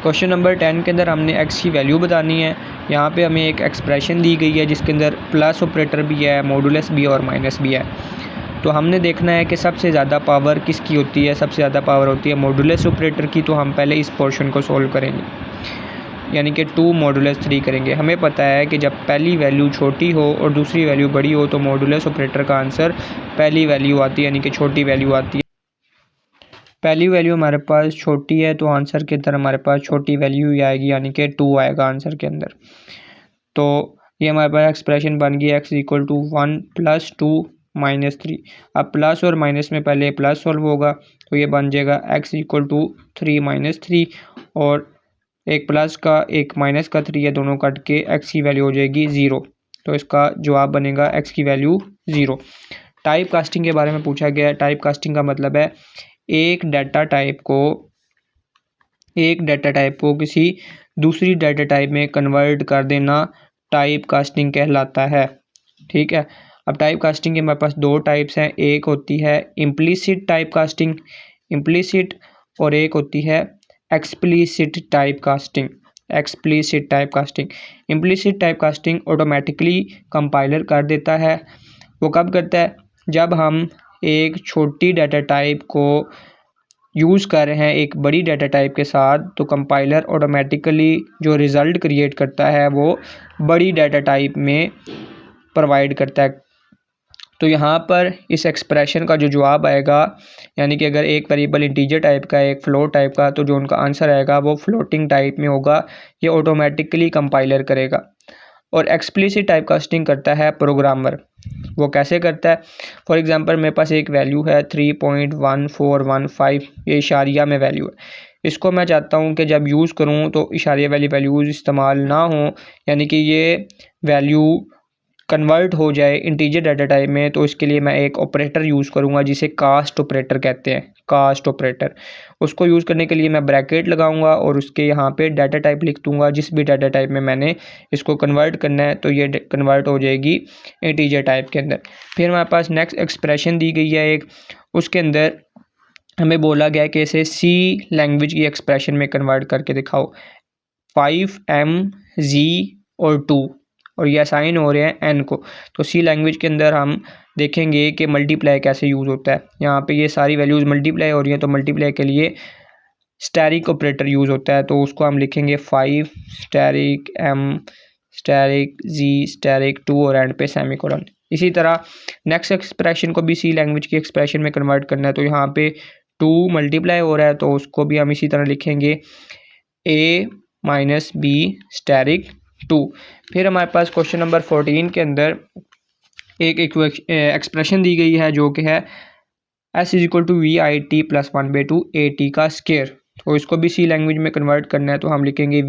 Question number 10 के अंदर हमने x की वैल्यू बतानी है। यहाँ पे हमें एक एक्सप्रेशन दी गई है जिसके अंदर प्लस ऑपरेटर भी है, मॉडुलस भी और माइनस भी है। तो हमने देखना है कि सबसे ज़्यादा पावर किसकी होती है। सबसे ज़्यादा पावर होती है मॉडुलस ऑपरेटर की। तो हम पहले इस पोर्शन को सोल्व करेंगे, यानी कि 2 मॉडुलस 3 करेंगे। हमें पता है कि जब पहली वैल्यू छोटी हो और दूसरी वैल्यू बड़ी हो तो मॉडुलस ऑपरेटर का आंसर पहली वैल्यू आती है, यानी कि छोटी वैल्यू आती है। पहली वैल्यू हमारे पास छोटी है तो आंसर के अंदर हमारे पास छोटी वैल्यू ही आएगी, यानी कि 2 आएगा आंसर के अंदर। तो ये हमारे पास एक्सप्रेशन बन गई x = 1 + 2 - 3। अब प्लस और माइनस में पहले प्लस सॉल्व होगा तो ये बन जाएगा x = 3 - 3, और एक प्लस का एक माइनस का 3 है, दोनों कट के x की वैल्यू हो जाएगी 0। तो इसका जवाब बनेगा x की वैल्यू 0। टाइप कास्टिंग के बारे में पूछा गया है। टाइप कास्टिंग का मतलब है एक डाटा टाइप को किसी दूसरी डाटा टाइप में कन्वर्ट कर देना टाइप कास्टिंग कहलाता है। ठीक है। अब टाइप कास्टिंग के हमारे पास 2 टाइप्स हैं। एक होती है इम्प्लिसिट टाइप कास्टिंग, इम्प्लिसिट, और एक होती है explicit type casting, explicit type casting. Implicit type casting automatically compiler कर देता है। वो कब करता है? जब हम एक छोटी डाटा टाइप को यूज़ कर रहे हैं एक बड़ी डाटा टाइप के साथ, तो कंपाइलर ऑटोमेटिकली जो रिज़ल्ट क्रिएट करता है वो बड़ी डाटा टाइप में प्रोवाइड करता है। तो यहाँ पर इस एक्सप्रेशन का जो जवाब आएगा, यानी कि अगर एक वेरिएबल इंटीजर टाइप का है, एक फ्लोट टाइप का, तो जो उनका आंसर आएगा वो फ्लोटिंग टाइप में होगा। ये ऑटोमेटिकली कंपाइलर करेगा। और एक्सप्लिसिट टाइप कास्टिंग करता है प्रोग्रामर। वो कैसे करता है? फॉर एग्जांपल मेरे पास एक वैल्यू है 3.1415, ये इशारिया में वैल्यू है। इसको मैं चाहता हूँ कि जब यूज़ करूँ तो इशारिया वाली वैल्यूज़ इस्तेमाल ना हो, यानी कि ये वैल्यू कन्वर्ट हो जाए इंटीजर डाटा टाइप में। तो इसके लिए मैं एक ऑपरेटर यूज़ करूँगा जिसे कास्ट ऑपरेटर कहते हैं, कास्ट ऑपरेटर। उसको यूज़ करने के लिए मैं ब्रैकेट लगाऊंगा और उसके यहाँ पे डाटा टाइप लिख दूँगा, जिस भी डाटा टाइप में मैंने इसको कन्वर्ट करना है, तो ये कन्वर्ट हो जाएगी इंटीजर टाइप के अंदर। फिर हमारे पास नेक्स्ट एक्सप्रेशन दी गई है एक, उसके अंदर हमें बोला गया है कि इसे सी लैंग्वेज की एक्सप्रेशन में कन्वर्ट करके दिखाओ। 5m z और 2, और ये असाइन हो रहे हैं n को। तो सी लैंग्वेज के अंदर हम देखेंगे कि मल्टीप्लाई कैसे यूज़ होता है। यहाँ पे ये सारी वैल्यूज़ मल्टीप्लाई हो रही हैं, तो मल्टीप्लाई के लिए स्टैरिक ऑपरेटर यूज़ होता है। तो उसको हम लिखेंगे 5 asterisk m asterisk z asterisk 2 और एंड पे सेमीकोलन। इसी तरह नेक्स्ट एक्सप्रेशन को भी सी लैंग्वेज की एक्सप्रेशन में कन्वर्ट करना है। तो यहाँ पे 2 मल्टीप्लाई हो रहा है, तो उसको भी हम इसी तरह लिखेंगे a - b स्टैरिक 2। फिर हमारे पास क्वेश्चन नंबर 14 के अंदर एक एक्सप्रेशन दी गई है जो कि है s = VIT + 1/2 AT का स्क्वायर। तो इसको भी सी लैंग्वेज में कन्वर्ट करना है। तो हम लिखेंगे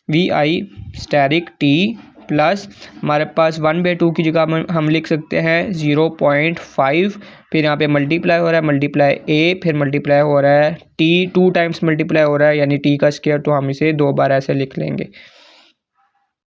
VI स्टैरिक T प्लस हमारे पास 1/2 की जगह हम लिख सकते हैं 0.5। फिर यहाँ पे मल्टीप्लाई हो रहा है, मल्टीप्लाई A, फिर मल्टीप्लाई हो रहा है T, 2 टाइम्स मल्टीप्लाई हो रहा है, यानी T का स्क्वायर। तो हम इसे 2 बार ऐसे लिख लेंगे।